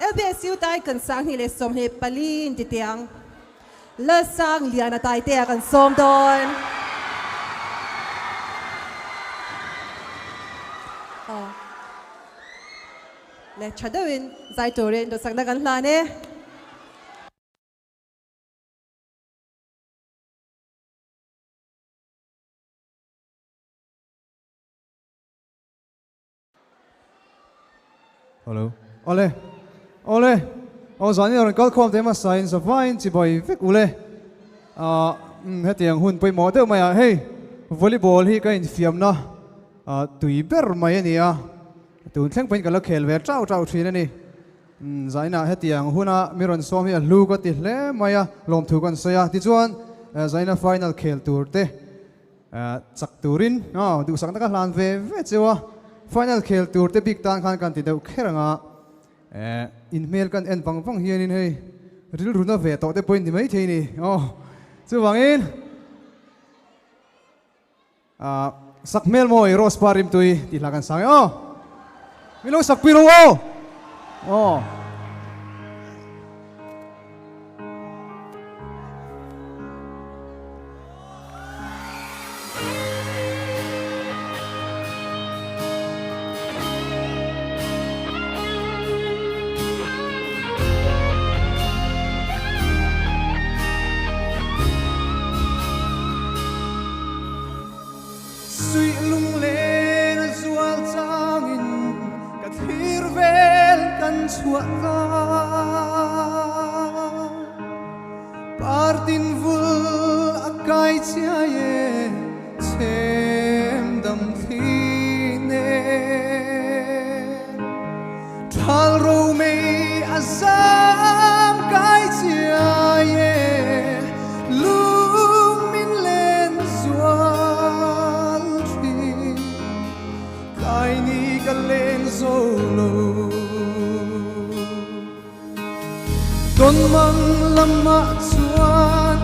LBSU tai kan sang hi le som he palin ti tiang le sang liana tai te kan som don le chadawin zai toren do sang na kan hla ne Hello. Ole. Ole. O zani ron kal khom te ma sign sa fine chi boy vek ule. Hetiang hun poi mo te maya hey. Volleyball hi ka in fiam na. Tui ber mai ni a. Tu thleng pen ka la khel ve trau trau thin ni. Zaina hetiang huna miron som hi lu ko ti hle maya lom thu kan soya ti chuan zaina final khel tur te. Chak turin du sang ta ka hlan ve ve chewa. Final khel tur te big tan khan kan ti deuh kheranga in mail kan en pang hian in hei ril runa ve to te point ni mai thei ni chu wangin sakmel moi ros parim tui ti lakan sang milo sakpiro Partin vul akai chiaye chem dam thine thal ro me azam kai chiaye lung min len zual thi kai ni ka len solo Don mang lama chuan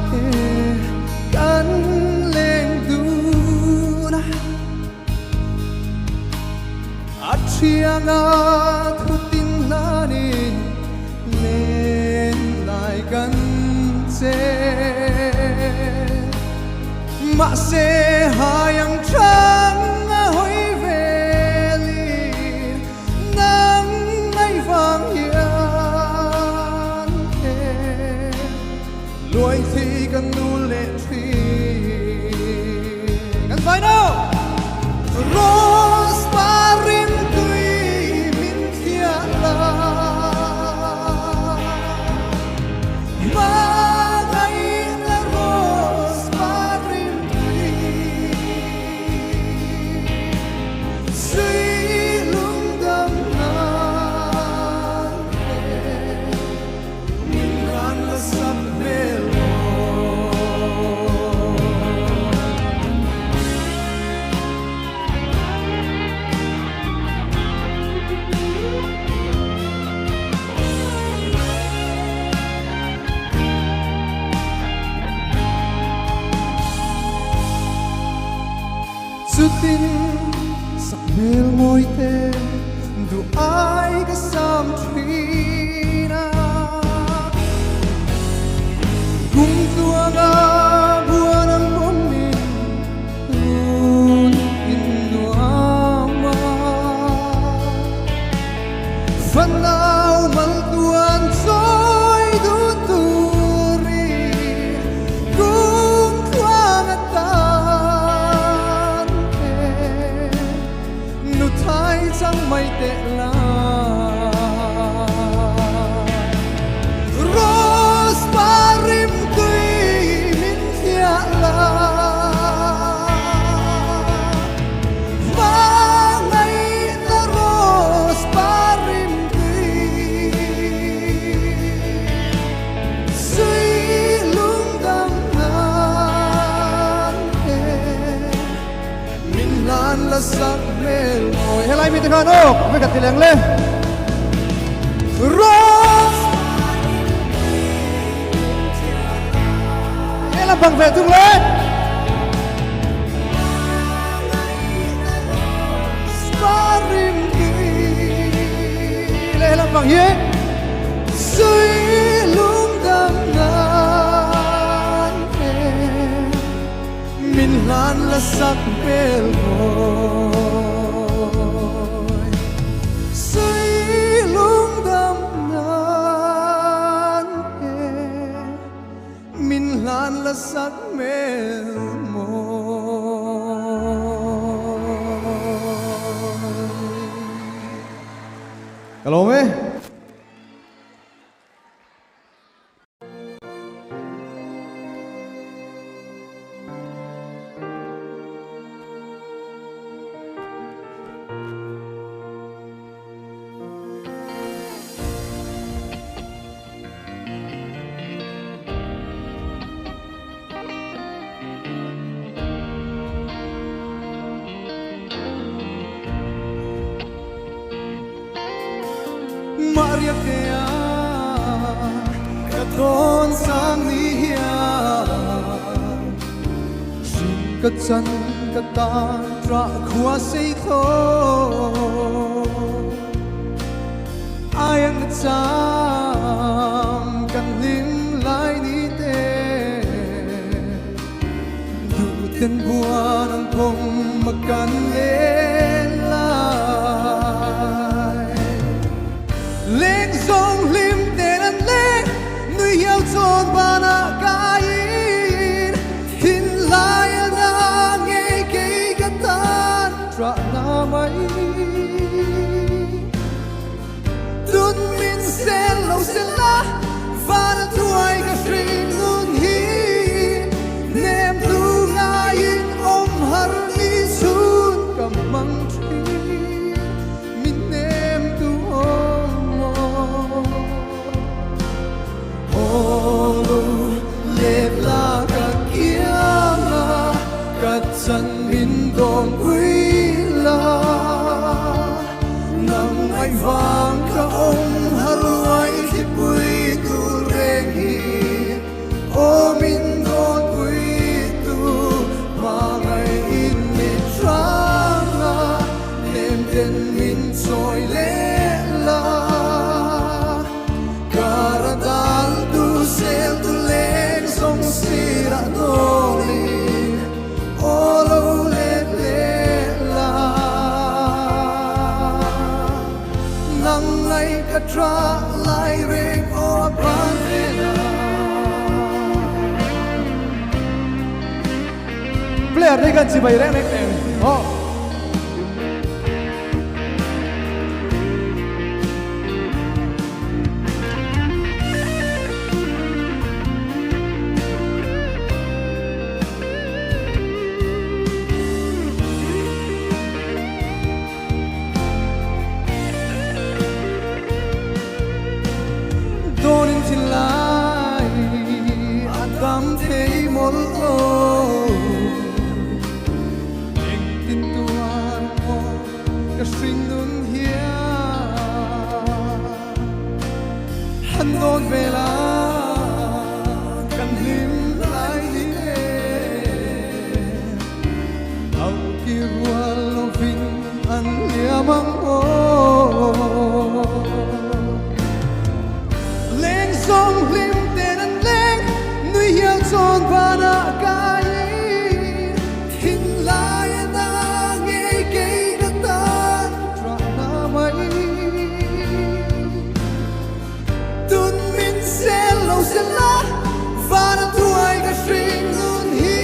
kan leng du na athianga thutin na ni len lai kan che ma se hayang chang hoi veli nang ngai vang Loi thi kan nu le thi kan phải đâu Rose parim tui min thia la ma ngai la rose parim tui suy lung dam na min kan la sap mel Sutin sak mel moi te du ai ka sam trina Kung tuanga buwan ang bomin un inuama Fanaw maltuan soy duturi Kung tuanga tan Nu thai chẳng mây tệ la Rose parim tui min thia la Ma ngai la rose parim tui Suy lung dam nan Min lan la sak mel Ôi helai mi te khan với cả tileng le Rose Ela bang ve tung le parim tui le lam bang ye suy lung đam nan em min lan là sắc bel môi suy lung đam nan em min lan là sắc bel Cả lố mấy Maria Kea Katon sang niya Sin katsan katan tra khua say tho Ayang katsam kan lim lai ni te Du ten buwan ang kong makan lên lai Lên sông lim tên anh lên Người yêu trốn bà nạ kain Thiên lai anh nghe cây gắt tan Trả na mây Đun min sen lâu sen la Và đã thuay cả sinh nôn hi Nem tu ngayin om har mi sun Cầm măng tri Min nem tu om Olo lep la ka kiama Katsan min dong quy la Nang ay vang ka om haruay Thì bùi tu reng hi O min dong quy tu Ma ngay in mi tranga Nem den min soy le la Karadal tu sel tu leng song sira noli Olo let la Nang ngay ka tra lai reng o panela Player này gần chỉ bay rẽ này Ồ Donin tin lai Adam thei mol o Eng tin tuan o Ka string nun hia Han don vela Kan lim lai ni e Au ki rual lo vin an liamang o Lên sông lim tên anh lên Người yêu trốn và nạ kain Thiên lai anh nghe cây đất tan Trả na mây Tun min sen lâu sen la Và đã thuay cả sinh nun hi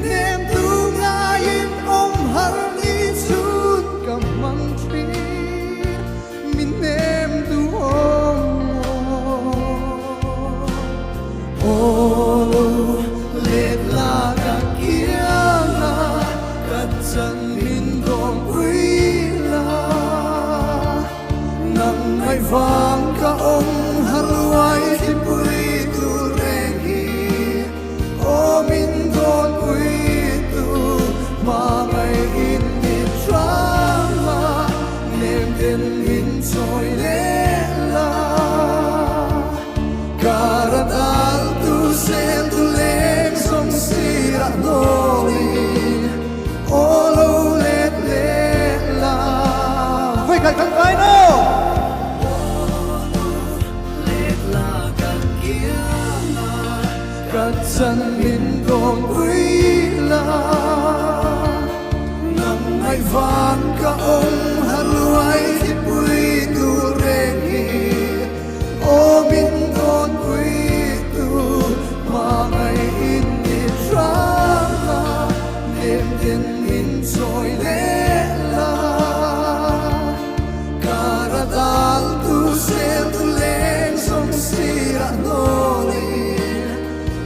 Nem tu ngayin om har ni chun Cầm măng tri Min nem tu om Olo let la ka kiana Katsan min dong quy la Nang ay vang ka om haruay Thì bùi tu reng hi O min dong quy tu Ma ngay in ni trama Nem den min soy le la Karadal tu sel tu leng song sira noli Olo let la Vậy cần cần cái đâu chân min con quý la nang ai van ka ông haluai khi bui tu rengi o min con quý tu mà ngày in đi ra đêm đêm min trôi lệ la caradal tu sel tu leng song sira noli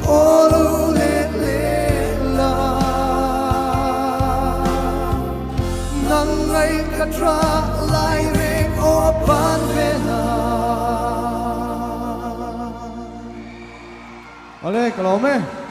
olu le le la nang ngày katra lai reng o pan vela Ole, kalau me.